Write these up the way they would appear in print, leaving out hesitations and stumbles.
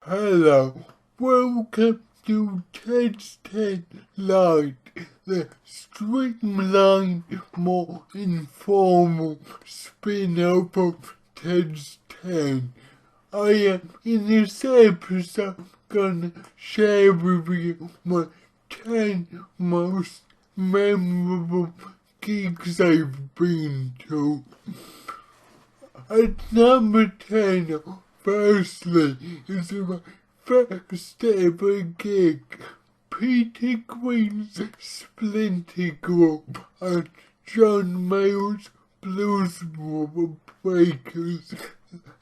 Hello, welcome to Ted's TED Light, the streamlined, more informal spin-off of Ted's TED. I am in this episode gonna share with you my 10 most memorable gigs I've been to. At number 10, firstly, is my first ever gig, Peter Green's Splinter Group at John Mayall's Blues Breakers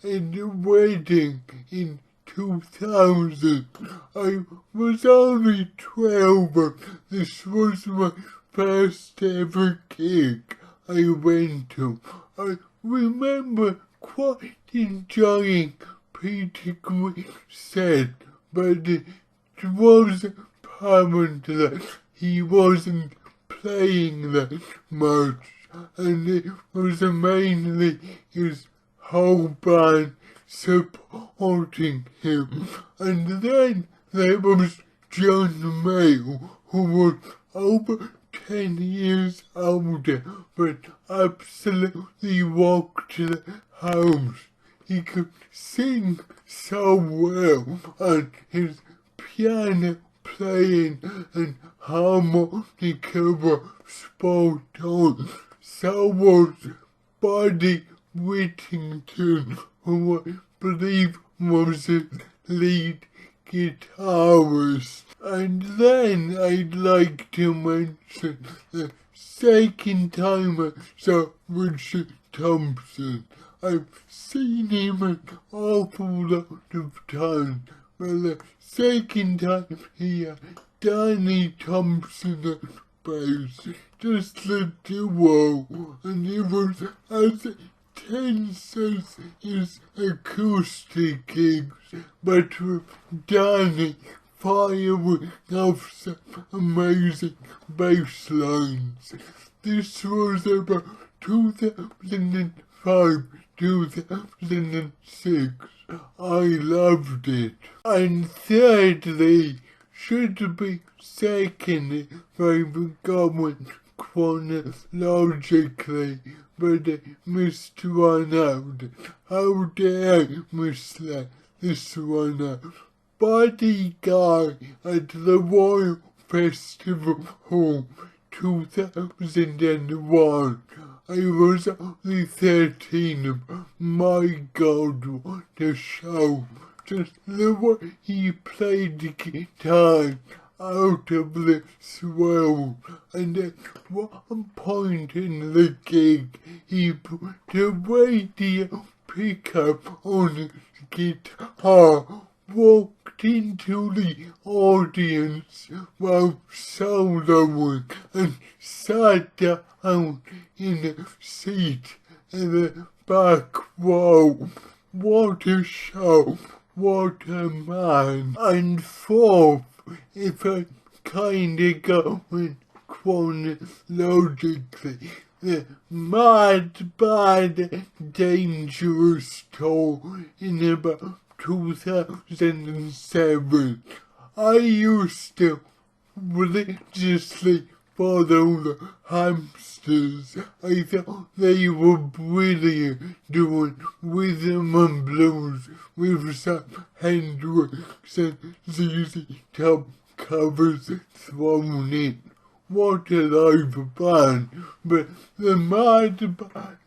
in Reading in 2000. I was only 12, but this was my first ever gig I went to. I remember quite enjoying Peter Green's set, but it was apparent that he wasn't playing that much, and it was mainly his whole band supporting him. And then there was John Mayall, who was over 10 years older, but absolutely rocked the house. He could sing so well, and his piano playing and harmonica were spot on. So was Buddy Whittington, who I believe was his lead guitarist. And then I'd like to mention the second time I saw Richard Thompson. I've seen him an awful lot of times, but the second time he had Danny Thompson at bass, just the duo, and it was as tense as his acoustic gigs, but with Danny firing off some amazing bass lines. This was about 2005, 2006. I loved it. And thirdly, should be second if I forgot chronologically, but I missed one out. How dare I miss this one out? Buddy Guy at the Royal Festival Hall 2001. I was only 13, but my God, what a show. Just the way he played the guitar out of this world, and at one point in the gig, he put the radio pickup on his guitar, walked into the audience while soloing, and sat down in a seat in the back row. What a show! What a man! And fourth, if I kinda going chronologically, the Mad Bad Dangerous tour in about 2007. I used to religiously follow the Hamsters. I thought they were brilliant doing rhythm and blues with some Hendrix and ZZ Top covers thrown in. What a live band! But the Mad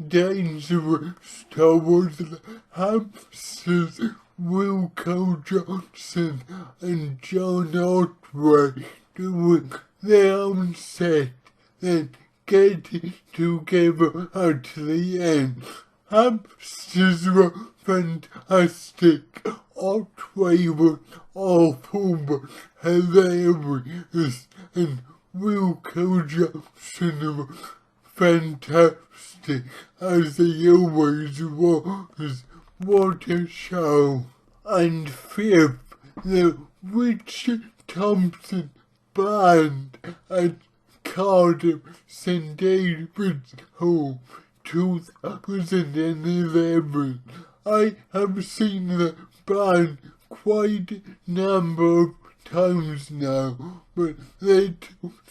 Dangerous towards the Hamsters, Wilko Johnson and John Otway doing their own set, then getting together at the end. Hamsters were fantastic. Otway was awful but hilarious, and Wilko Johnson was fantastic, as he always was. What a show! And fifth, the Richard Thompson Band at Cardiff St David's Hall 2011. I have seen the band quite a number of times now, but the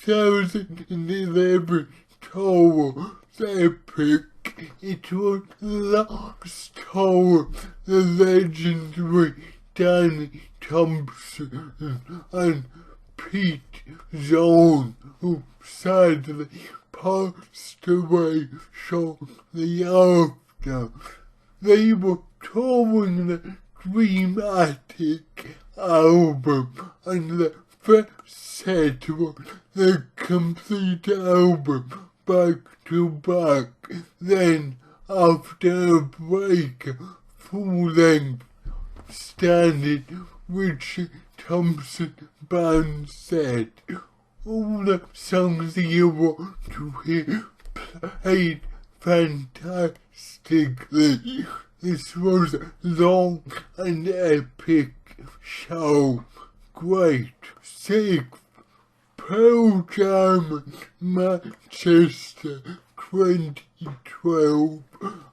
2011 tour epic. It was the last tour the legendary Danny Thompson and Pete Zone, who sadly passed away shortly after. They were touring the Dreamatic album, and the first set was the complete album back to back. Then, after a break, full-length standard Richard Thompson band set. All the songs you want to hear played fantastically. This was a long and epic show. Great. Sixth, Pearl Jam Manchester 2012.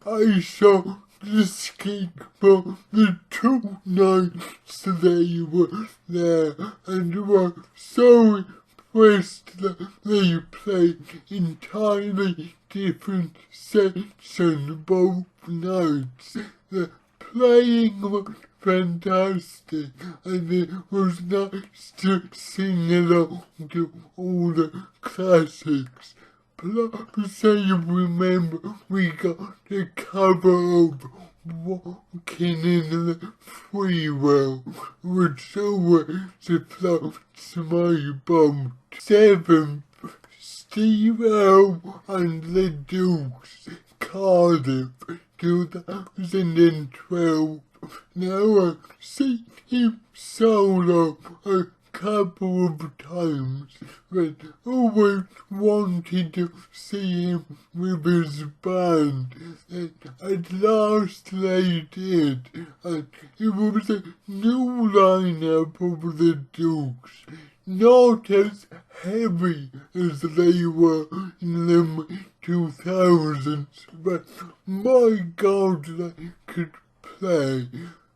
I saw the skit for the 2 nights they were there and were so impressed that they played entirely different sets on both nights. The playing was fantastic, and it was nice to sing along to all the classics. Plus, I remember we got the cover of Walking in the Free World, which always floats my boat. 7th, Steve Earle and the Dukes, Cardiff, 2012. Now I've seen him solo a couple of times, but always wanted to see him with his band, and at last they did, and it was a new lineup of the Dukes, not as heavy as they were in the 2000s, but my God, they could play.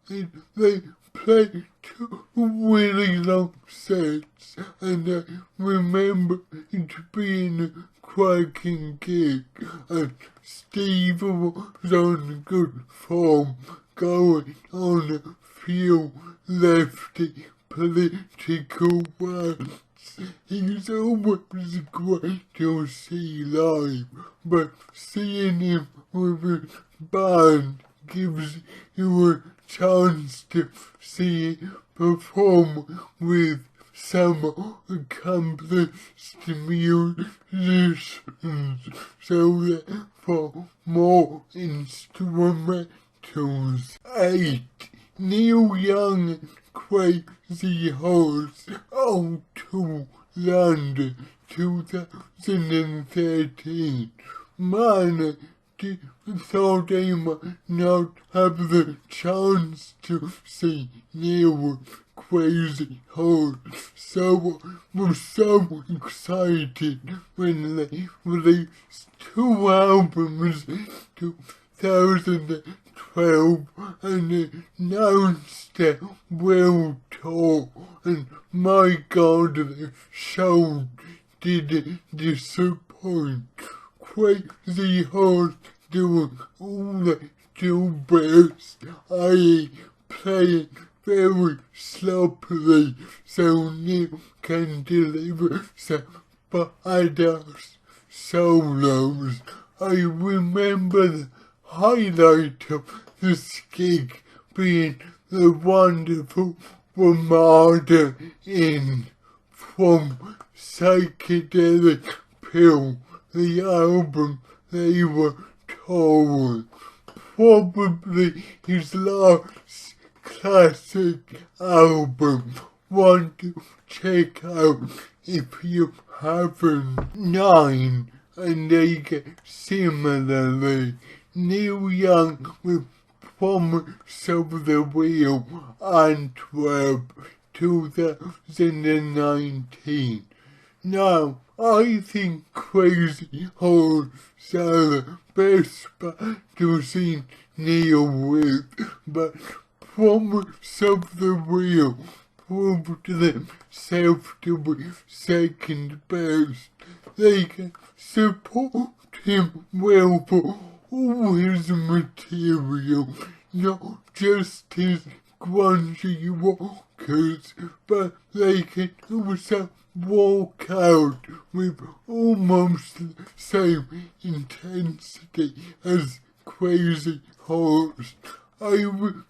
They played 2 really long sets, and I remember it being a cracking gig, and Steve was on good form, going on a few lefty political rants. He's always great to see live, but seeing him with his band gives you a chance to see it perform with some accomplished musicians, so therefore more instrumentals. 8. Neil Young and Crazy Horse O2 London 2013. Man, thought I might not have the chance to see Neil Crazy Horse, so I was so excited when they released 2 albums in 2012 and announced their world tour, and my God, the show didn't disappoint. Crazy Horse doing all they do best, i.e. playing very sloppily so Neil can deliver some badass solos. I remember the highlight of this gig being the wonderful Ramada in from Psychedelic Pill, the album they were touring. Probably his last classic album, one to check out if you haven't. 9. And they get similarly. Neil Young with Promise of the Wheel, Antwerp 2019. Now, I think Crazy Horse are the best band to see Neil with, but promise of the wheel proved themselves to be second best. They can support him well for all his material, not just his grungy walkers, but they can also walk out with almost the same intensity as Crazy Horse. I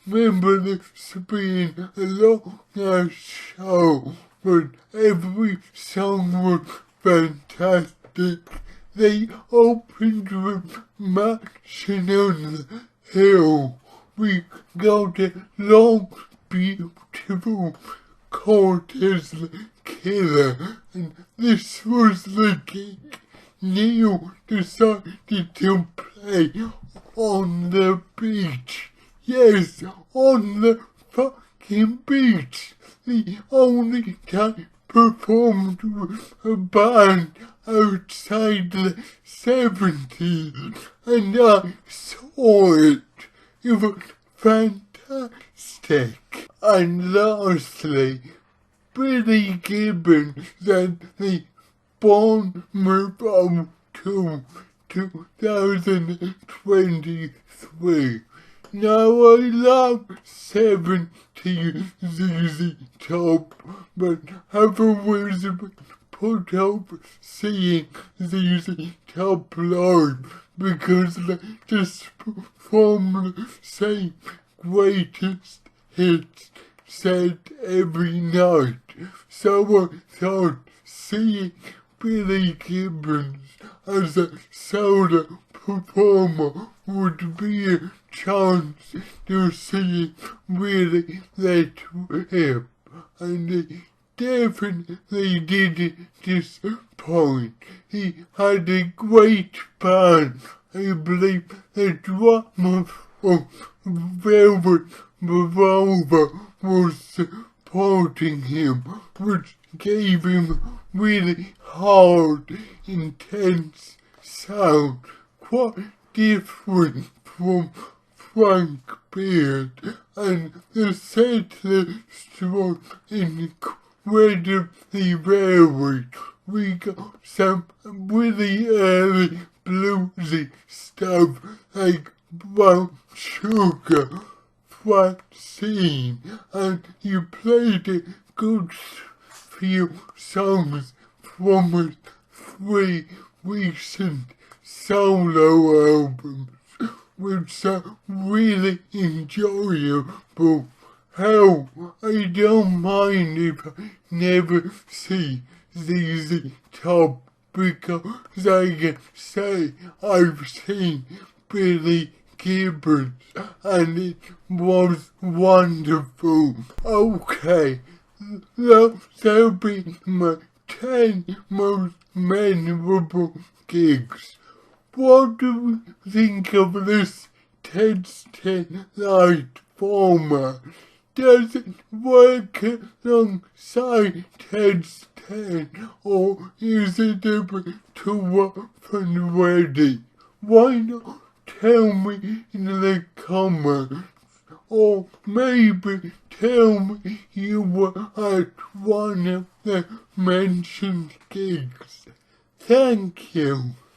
remember this being a long-ass show, but every song was fantastic. They opened with Mansion on the Hill. We got a long, beautiful Cortez the Killer, and this was the gig Neil decided to play on the beach. Yes, on the fucking beach. The only time performed with a band outside the 70s, and I saw it. It was fantastic. And lastly, Billy Gibbons and the Bournemouth of 2023. Now I love 70s ZZ Top, but have always been put off seeing ZZ Top live because they just perform the same greatest hits set every night. So I thought seeing Billy Gibbons as a solo performer would be a chance to see really let rip, and he definitely didn't disappoint. He had a great band. I believe the drummer from Velvet Revolver was supporting him, which gave him really hard, intense sound, quite different from Frank Beard, and the set list was incredibly varied. We got some really early bluesy stuff like Brown Sugar, Francine, and he played a good few songs from his 3 recent solo albums, which are really enjoyable. Hell, I don't mind if I never see ZZ Top because I can say I've seen Billy Gibbons and it was wonderful. Okay, those have been my 10 most memorable gigs. What do you think of this Ted's 10 Light format? Does it work alongside Ted's 10, or is it a bit too often ready? Why not tell me in the comments, or maybe tell me you were at one of the mentioned gigs. Thank you.